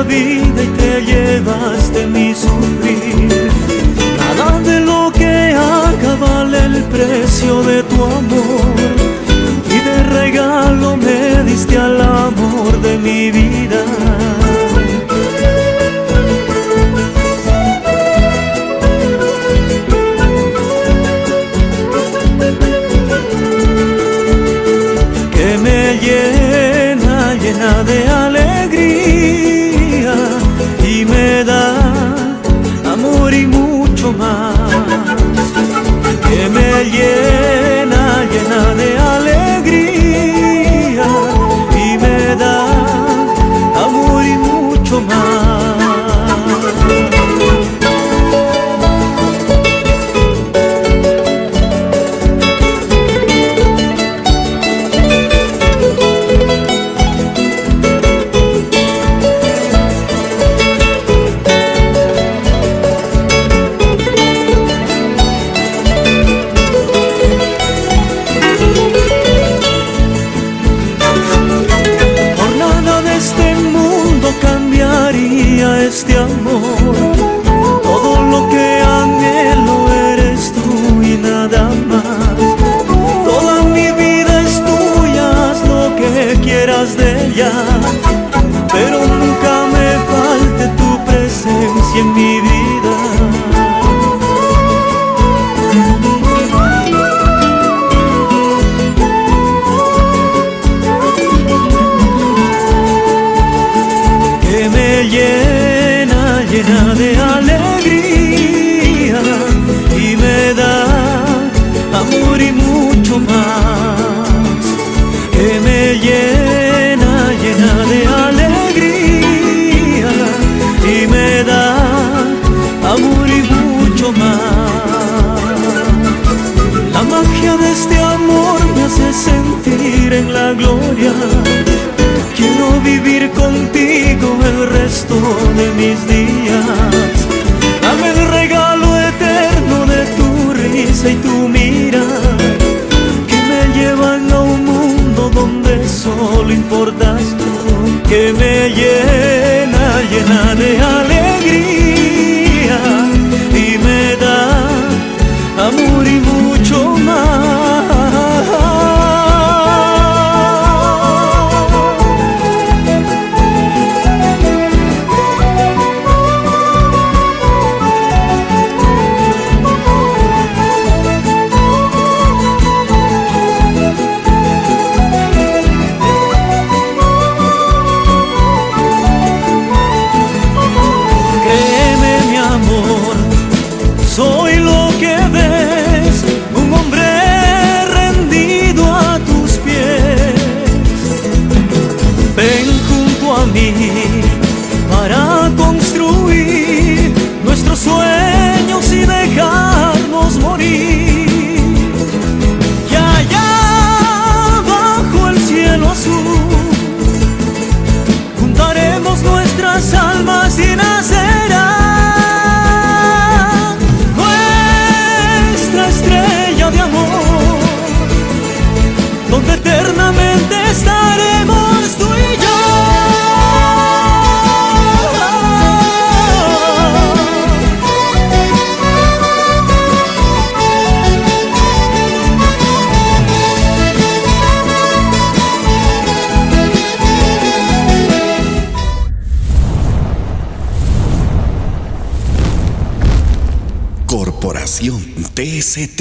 la vida y te llevaste mi sufrir. Nada de lo que haga vale el precio de tu amor, y de regalo me diste al amor de mi vida. Que me llena, llena de alegría, y me da amor y mucho más. Que me llena, llena de alegría, y me da amor y mucho más. Este amor, todo lo que anhelo eres tú y nada más. Toda mi vida es tuya, haz lo que quieras de ella, pero nunca me falte tu presencia en mi vida. Que me llena de alegría, y me da amor y mucho más. Que me llena, llena de alegría, y me da amor y mucho más. La magia de este amor me hace sentir en la gloria. Quiero vivir contigo el resto de mis días. Dame el regalo eterno de tu risa y tu mirar, que me llevan a un mundo donde solo importas tú. Que me llena, llena de alegría, y me da amor y mucho más. Soy lo que ves, un hombre rendido a tus pies. Ven junto a mí para construir nuestros sueños y dejarnos morir. Y allá bajo el cielo azul juntaremos nuestras almas y nacerá de amor, donde eternamente estaremos tú y yo. Corporación TST.